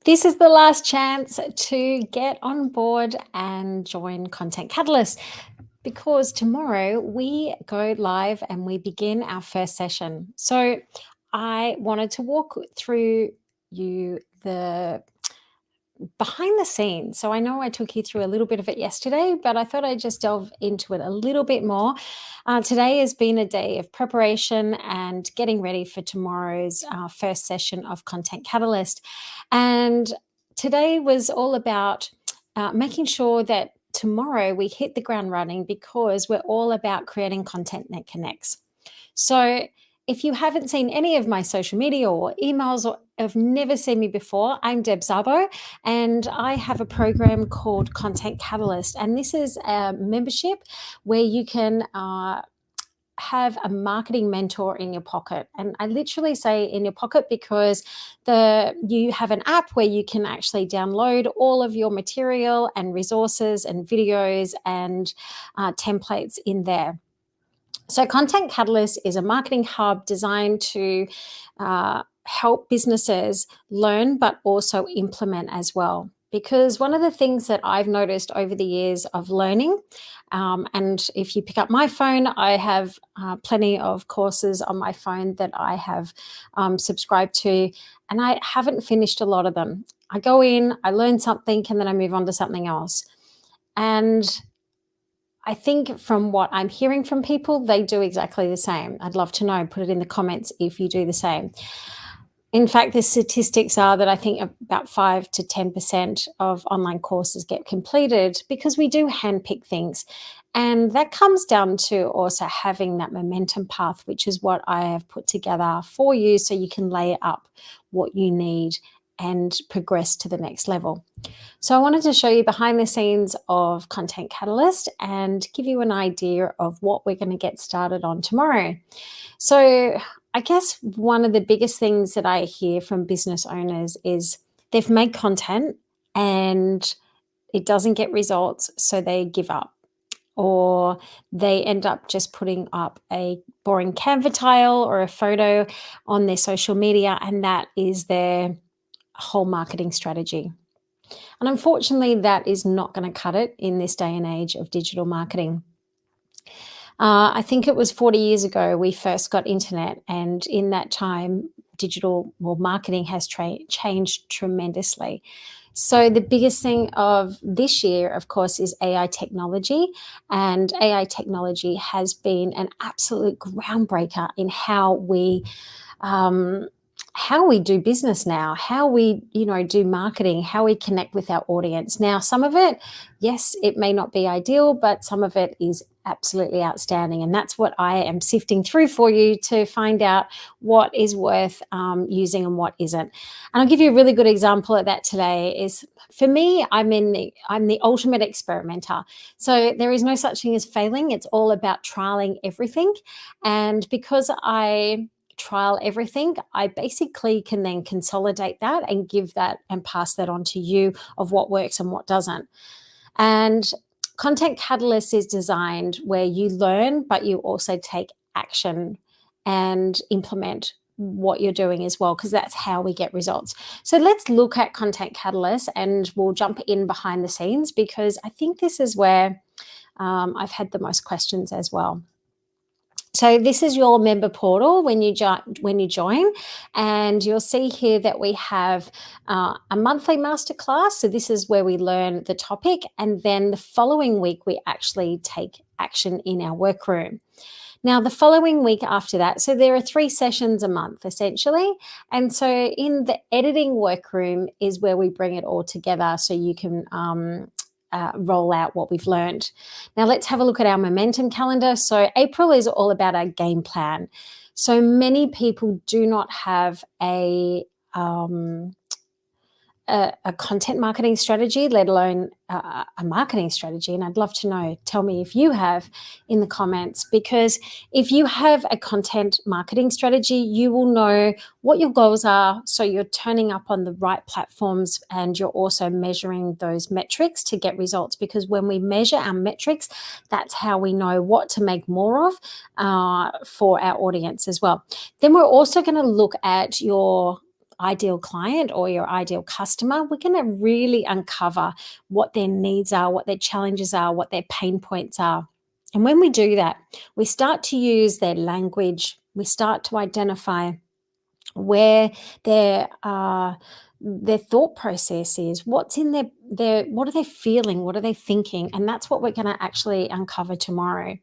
This is the last chance to get on board and join Content Catalyst because tomorrow we go live and we begin our first session. So I wanted to walk through you the behind the scenes. So I know I took you through a little bit of it yesterday, but I thought I'd just delve into it a little bit more. Today has been a day of preparation and getting ready for tomorrow's first session of Content Catalyst. And today was all about making sure that tomorrow we hit the ground running because we're all about creating content that connects. So if you haven't seen any of my social media or emails or have never seen me before, I'm Deb Szabo and I have a program called Content Catalyst. And this is a membership where you can have a marketing mentor in your pocket. And I literally say in your pocket because you have an app where you can actually download all of your material and resources and videos and templates in there. So, Content Catalyst is a marketing hub designed to help businesses learn but also implement as well. Because one of the things that I've noticed over the years of learning, and if you pick up my phone, I have plenty of courses on my phone that I have subscribed to, and I haven't finished a lot of them. I go in, I learn something, and then I move on to something else. And I think from what I'm hearing from people, they do exactly the same. I'd love to know. Put it in the comments if you do the same. In fact, the statistics are that I think about 5 to 10% of online courses get completed because we do handpick things. And that comes down to also having that momentum path, which is what I have put together for you so you can lay up what you need and progress to the next level. So I wanted to show you behind the scenes of Content Catalyst and give you an idea of what we're going to get started on tomorrow. So I guess one of the biggest things that I hear from business owners is they've made content and it doesn't get results, so they give up. Or they end up just putting up a boring Canva tile or a photo on their social media, and that is their whole marketing strategy. And unfortunately, that is not going to cut it in this day and age of digital marketing. I think it was 40 years ago we first got internet, and in that time, marketing has changed tremendously. So the biggest thing of this year, of course, is AI technology, and AI technology has been an absolute groundbreaker in how we do business now, how we, do marketing, how we connect with our audience. Now, some of it, yes, it may not be ideal, but some of it is absolutely outstanding. And that's what I am sifting through for you to find out what is worth using and what isn't. And I'll give you a really good example of that today is, for me, I'm the ultimate experimenter. So there is no such thing as failing. It's all about trialing everything. And because I trial everything, I basically can then consolidate that and give that and pass that on to you of what works and what doesn't. And Content Catalyst is designed where you learn, but you also take action and implement what you're doing as well, because that's how we get results. So let's look at Content Catalyst and we'll jump in behind the scenes because I think this is where I've had the most questions as well. So this is your member portal when you join, and you'll see here that we have a monthly masterclass. So this is where we learn the topic, and then the following week we actually take action in our workroom. Now, the following week after that, so there are 3 sessions a month essentially. And so in the editing workroom is where we bring it all together so you can roll out what we've learned. Now let's have a look at our momentum calendar. So April is all about our game plan. So many people do not have a content marketing strategy, let alone a marketing strategy. And I'd love to know, tell me if you have in the comments, because if you have a content marketing strategy, you will know what your goals are. So you're turning up on the right platforms and you're also measuring those metrics to get results, because when we measure our metrics, that's how we know what to make more of for our audience as well. Then we're also going to look at your ideal client or your ideal customer, we're going to really uncover what their needs are, what their challenges are, what their pain points are. And when we do that, we start to use their language, we start to identify where their thought process is, what's in their what are they feeling, what are they thinking, and that's what we're going to actually uncover tomorrow.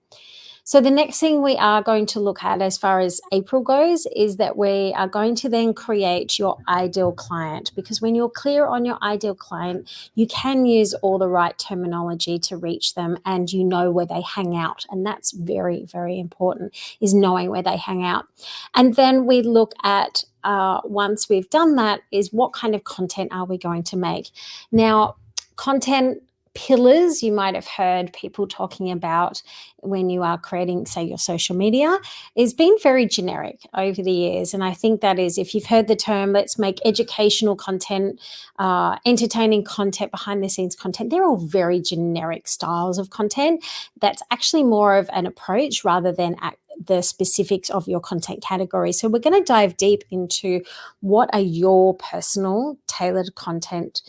So the next thing we are going to look at as far as April goes is that we are going to then create your ideal client, because when you're clear on your ideal client, you can use all the right terminology to reach them, and you know where they hang out. And that's very, very important, is knowing where they hang out. And then we look at, once we've done that, is what kind of content are we going to make? Now, content pillars you might have heard people talking about when you are creating, say, your social media, is been very generic over the years. And I think that is, if you've heard the term, let's make educational content, entertaining content, behind the scenes content, they're all very generic styles of content. That's actually more of an approach rather than the specifics of your content category. So we're going to dive deep into what are your personal tailored content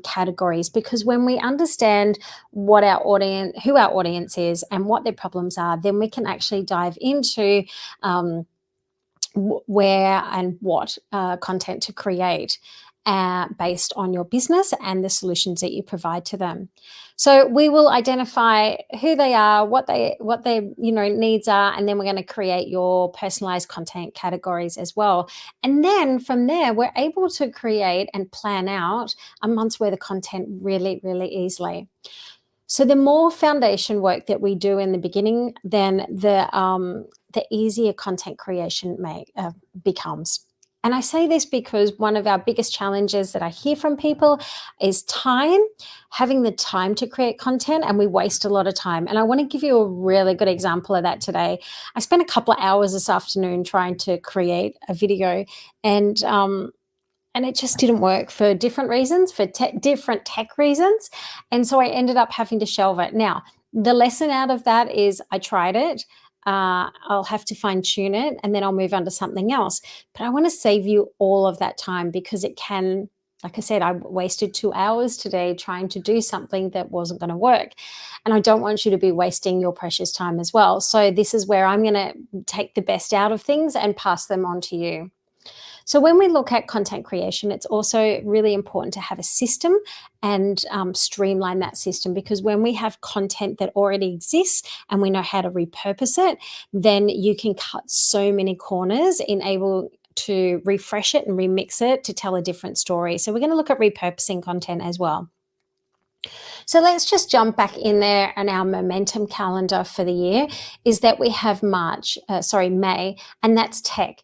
categories, because when we understand what our audience, who our audience is, and what their problems are, then we can actually dive into where and what content to create based on your business and the solutions that you provide to them. So we will identify who they are, what their needs are, and then we're going to create your personalized content categories as well. And then from there, we're able to create and plan out a month's worth of content really, really easily. So the more foundation work that we do in the beginning, then the easier content creation becomes. And I say this because one of our biggest challenges that I hear from people is time, having the time to create content, and we waste a lot of time. And I want to give you a really good example of that today. I spent a couple of hours this afternoon trying to create a video, and it just didn't work for different reasons, for different tech reasons. And so I ended up having to shelve it. Now, the lesson out of that is I tried it. I'll have to fine tune it, and then I'll move on to something else. But I want to save you all of that time, because it can, like I said, I wasted 2 hours today trying to do something that wasn't going to work. And I don't want you to be wasting your precious time as well. So this is where I'm going to take the best out of things and pass them on to you. So when we look at content creation, it's also really important to have a system and streamline that system, because when we have content that already exists and we know how to repurpose it, then you can cut so many corners in able to refresh it and remix it to tell a different story. So we're going to look at repurposing content as well. So let's just jump back in there, and our momentum calendar for the year is that we have May, and that's tech.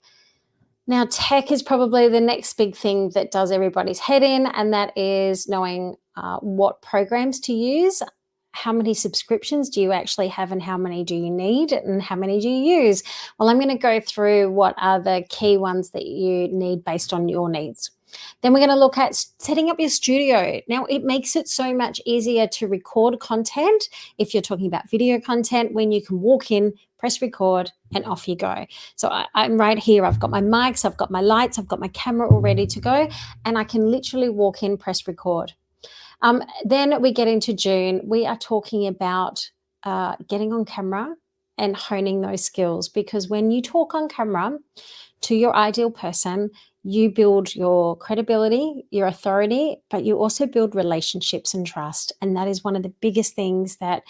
Now, tech is probably the next big thing that does everybody's head in, and that is knowing what programs to use. How many subscriptions do you actually have, and how many do you need, and how many do you use? Well, I'm going to go through what are the key ones that you need based on your needs. Then we're going to look at setting up your studio. Now, it makes it so much easier to record content if you're talking about video content, when you can walk in, press record, and off you go. So I'm right here. I've got my mics, I've got my lights, I've got my camera all ready to go, and I can literally walk in, press record. Then we get into June. We are talking about getting on camera and honing those skills, because when you talk on camera to your ideal person, you build your credibility, your authority, but you also build relationships and trust. And that is one of the biggest things that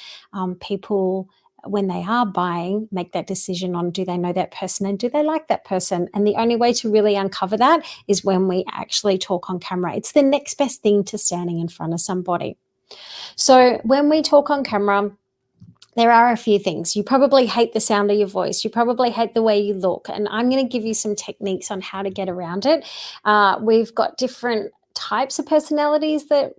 people, when they are buying, make that decision on, do they know that person and do they like that person? And the only way to really uncover that is when we actually talk on camera. It's the next best thing to standing in front of somebody. So when we talk on camera, there are a few things. You probably hate the sound of your voice. You probably hate the way you look. And I'm going to give you some techniques on how to get around it. We've got different types of personalities that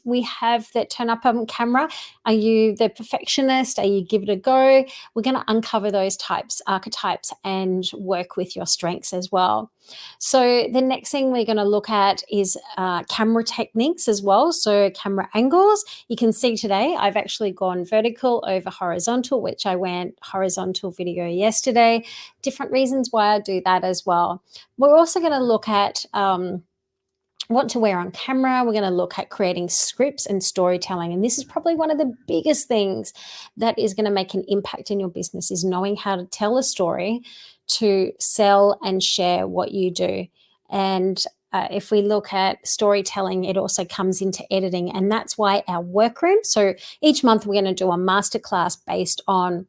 we have that turn up on camera. Are you the perfectionist? Are you give it a go? We're going to uncover those types, archetypes, and work with your strengths as well. So the next thing we're going to look at is camera techniques as well. So camera angles. You can see today I've actually gone vertical over horizontal, which I went horizontal video yesterday. Different reasons why I do that as well. We're also going to look at what to wear on camera. We're going to look at creating scripts and storytelling. And this is probably one of the biggest things that is going to make an impact in your business, is knowing how to tell a story to sell and share what you do. And if we look at storytelling, it also comes into editing. And that's why our workroom. So each month we're going to do a masterclass based on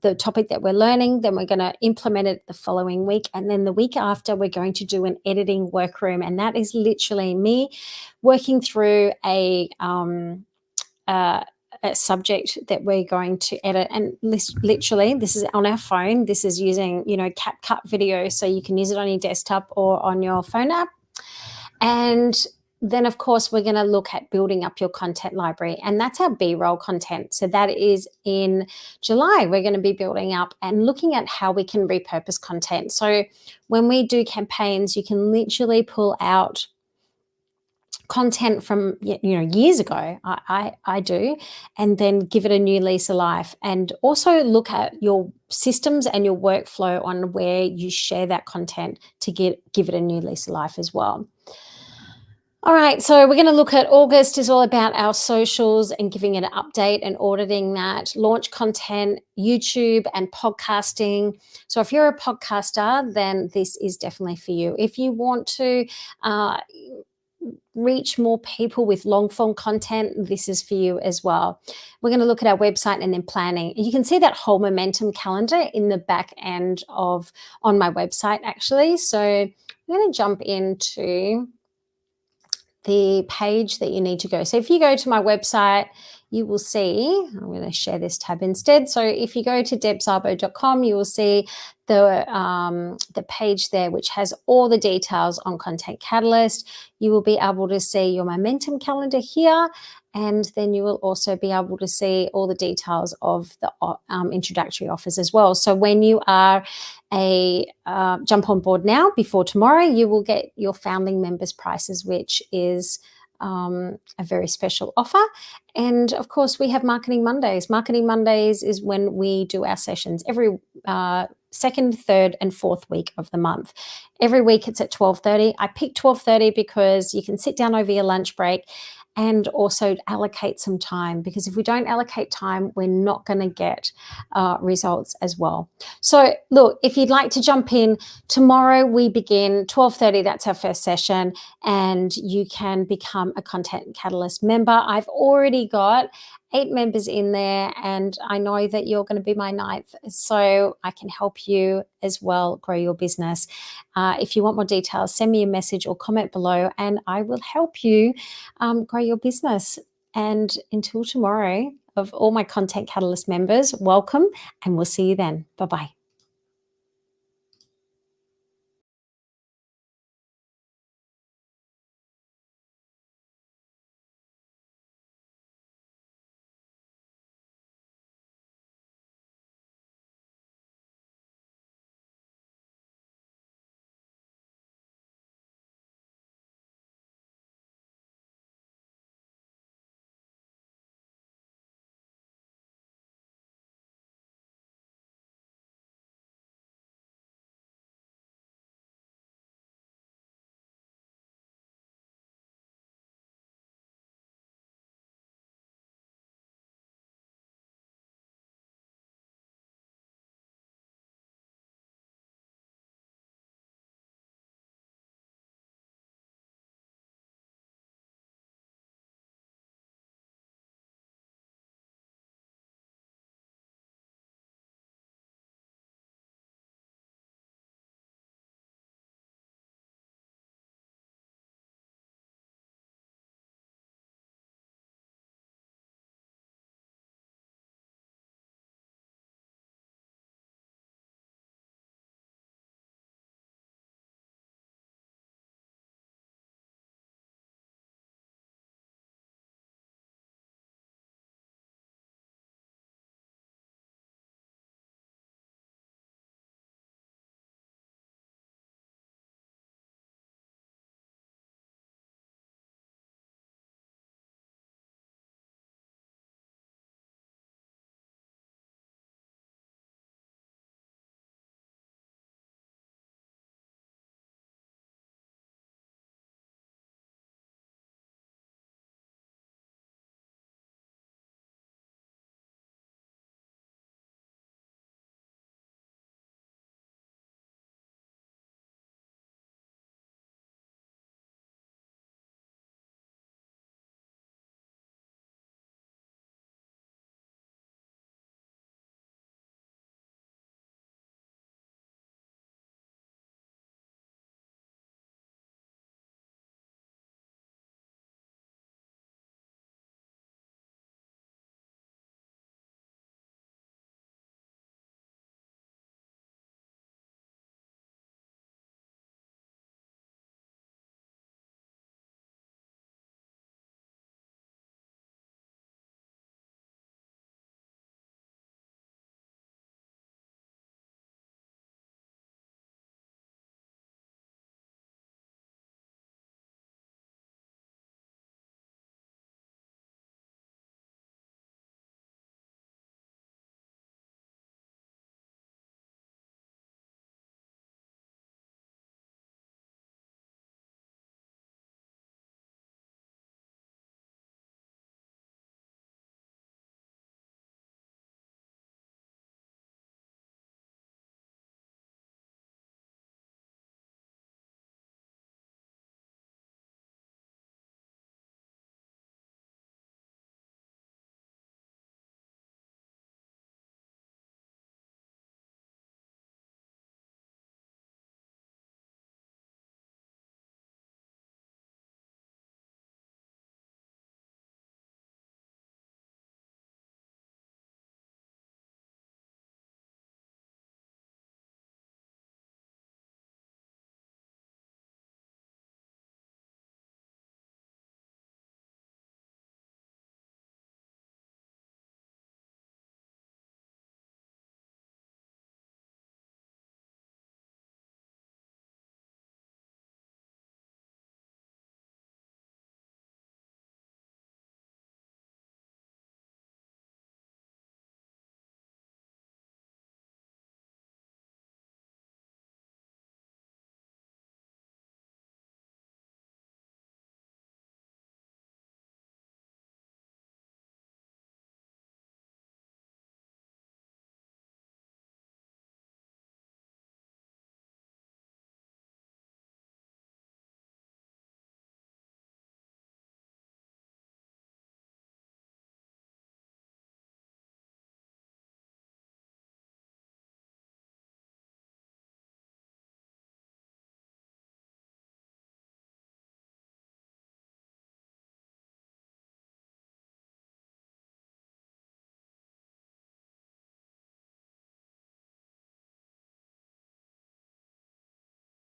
the topic that we're learning. Then we're going to implement it the following week. And then the week after, we're going to do an editing workroom. And that is literally me working through a subject that we're going to edit. And literally, this is on our phone. This is using, CapCut video. So you can use it on your desktop or on your phone app. And then, of course, we're going to look at building up your content library, and that's our B-roll content. So that is in July. We're going to be building up and looking at how we can repurpose content. So when we do campaigns, you can literally pull out content from years ago. I do, and then give it a new lease of life, and also look at your systems and your workflow on where you share that content to give it a new lease of life as well. All right, so we're going to look at August is all about our socials and giving it an update and auditing that, launch content, YouTube and podcasting. So if you're a podcaster, then this is definitely for you. If you want to reach more people with long form content, this is for you as well. We're going to look at our website and then planning. You can see that whole momentum calendar in the back end on my website actually. So I'm going to jump into the page that you need to go. So if you go to my website, you will see, I'm going to share this tab instead. So if you go to debszabo.com, you will see the page there, which has all the details on Content Catalyst. You will be able to see your momentum calendar here, and then you will also be able to see all the details of the introductory offers as well. So when you are jump on board now before tomorrow, you will get your founding members prices, which is a very special offer. And of course, we have Marketing Mondays. Marketing Mondays is when we do our sessions every second, third, and fourth week of the month. Every week it's at 12:30. I picked 12:30 because you can sit down over your lunch break and also allocate some time, because if we don't allocate time, we're not going to get results as well. So look, if you'd like to jump in, tomorrow we begin 12:30. That's our first session, and you can become a Content Catalyst member. I've already got 8 members in there, and I know that you're going to be my 9th, so I can help you as well grow your business. If you want more details, send me a message or comment below, and I will help you grow your business. And until tomorrow, of all my Content Catalyst members, welcome, and we'll see you then. Bye-bye.